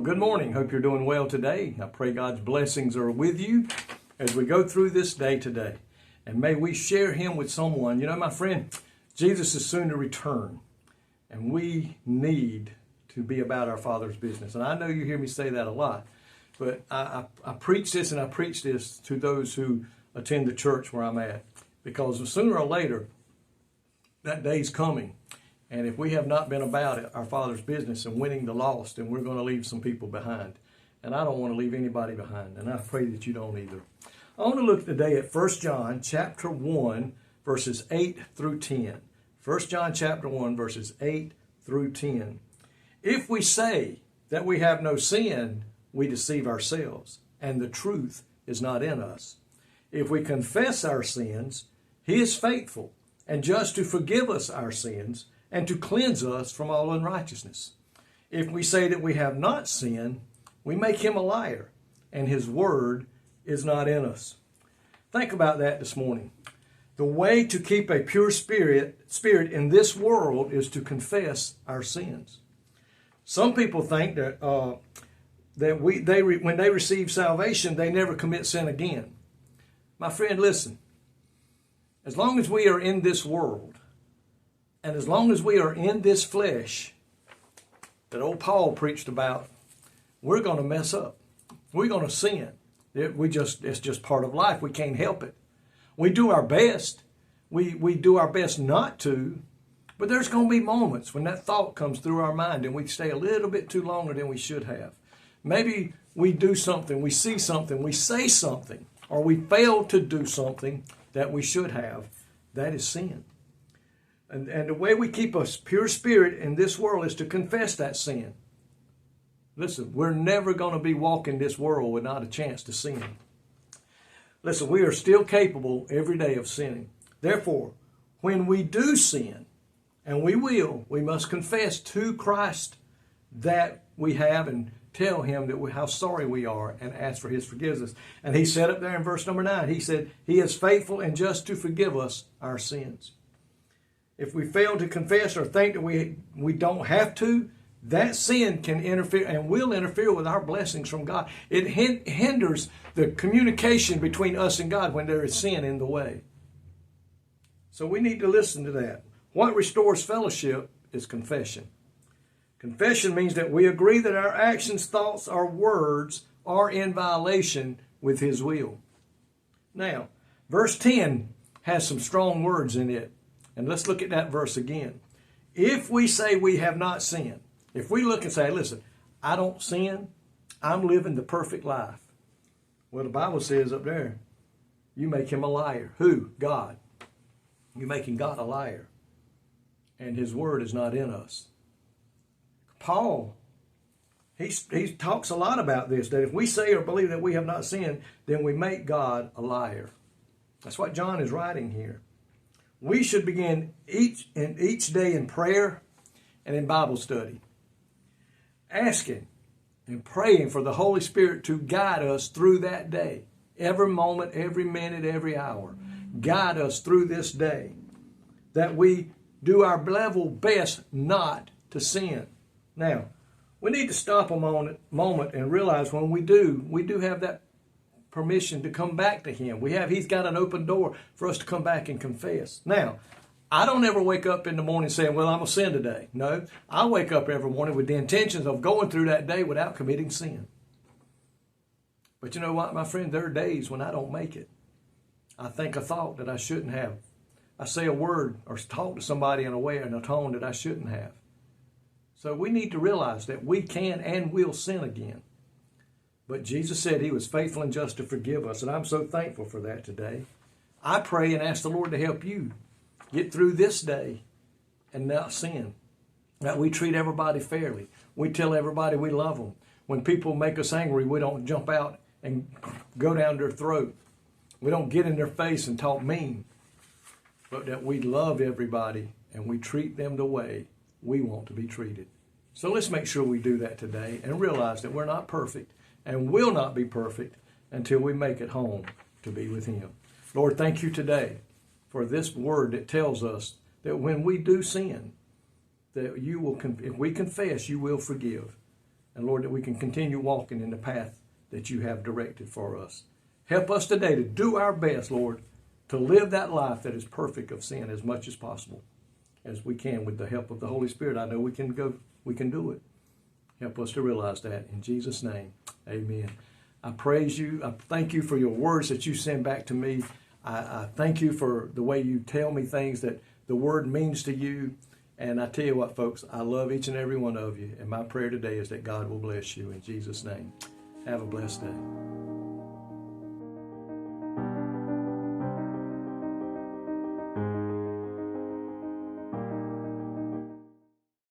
Good morning. Hope you're doing well today. I pray God's blessings are with you as we go through this day today. And may we share Him with someone. You know, my friend, Jesus is soon to return. And we need to be about our Father's business. And I know you hear me say that a lot. But I preach this and I preach this to those who attend the church where I'm at. Because sooner or later, that day's coming. And if we have not been about it, our Father's business and winning the lost, then we're going to leave some people behind. And I don't want to leave anybody behind. And I pray that you don't either. I want to look today at 1 John chapter 1, verses 8 through 10. 1 John chapter 1, verses 8 through 10. If we say that we have no sin, we deceive ourselves, and the truth is not in us. If we confess our sins, He is faithful and just to forgive us our sins and to cleanse us from all unrighteousness. If we say that we have not sinned, we make Him a liar, and His word is not in us. Think about that this morning. The way to keep a pure spirit in this world is to confess our sins. Some people think that when they receive salvation, they never commit sin again. My friend, listen. As long as we are in this world, and as long as we are in this flesh that old Paul preached about, we're going to mess up. We're going to sin. It's just part of life. We can't help it. We do our best. We do our best not to, but there's going to be moments when that thought comes through our mind and we stay a little bit too longer than we should have. Maybe we do something, we see something, we say something, or we fail to do something that we should have. That is sin. And the way we keep a pure spirit in this world is to confess that sin. Listen, we're never going to be walking this world without a chance to sin. Listen, we are still capable every day of sinning. Therefore, when we do sin, and we will, we must confess to Christ that we have and tell Him that how sorry we are and ask for His forgiveness. And He said up there in verse number 9, He said, He is faithful and just to forgive us our sins. If we fail to confess or think that we don't have to, that sin can interfere and will interfere with our blessings from God. It hinders the communication between us and God when there is sin in the way. So we need to listen to that. What restores fellowship is confession. Confession means that we agree that our actions, thoughts, or words are in violation with His will. Now, verse 10 has some strong words in it. And let's look at that verse again. If we say we have not sinned, if we look and say, listen, I don't sin, I'm living the perfect life. Well, the Bible says up there, you make Him a liar. Who? God. You're making God a liar. And His word is not in us. Paul, he talks a lot about this, that if we say or believe that we have not sinned, then we make God a liar. That's what John is writing here. We should begin each day in prayer and in Bible study, asking and praying for the Holy Spirit to guide us through that day, every moment, every minute, every hour. Guide us through this day, that we do our level best not to sin. Now, we need to stop a moment and realize when we do have that permission to come back to Him. He's got an open door for us to come back and confess. Now, I don't ever wake up in the morning saying, well, I'm going to sin today. No, I wake up every morning with the intentions of going through that day without committing sin. But you know what, my friend? There are days when I don't make it. I think a thought that I shouldn't have. I say a word or talk to somebody in a way and a tone that I shouldn't have. So we need to realize that we can and will sin again. But Jesus said He was faithful and just to forgive us, and I'm so thankful for that today. I pray and ask the Lord to help you get through this day and not sin. That we treat everybody fairly. We tell everybody we love them. When people make us angry, we don't jump out and go down their throat. We don't get in their face and talk mean. But that we love everybody and we treat them the way we want to be treated. So let's make sure we do that today and realize that we're not perfect and will not be perfect until we make it home to be with Him. Lord, thank You today for this word that tells us that when we do sin, that You will, if we confess, You will forgive. And Lord, that we can continue walking in the path that you have directed for us. Help us today to do our best, Lord, to live that life that is perfect of sin as much as possible as we can with the help of the Holy Spirit. I know we can do it. Help us to realize that. In Jesus' name, amen. I praise you. I thank you for your words that you send back to me. I thank you for the way you tell me things that the word means to you. And I tell you what, folks, I love each and every one of you. And my prayer today is that God will bless you in Jesus' name. Have a blessed day.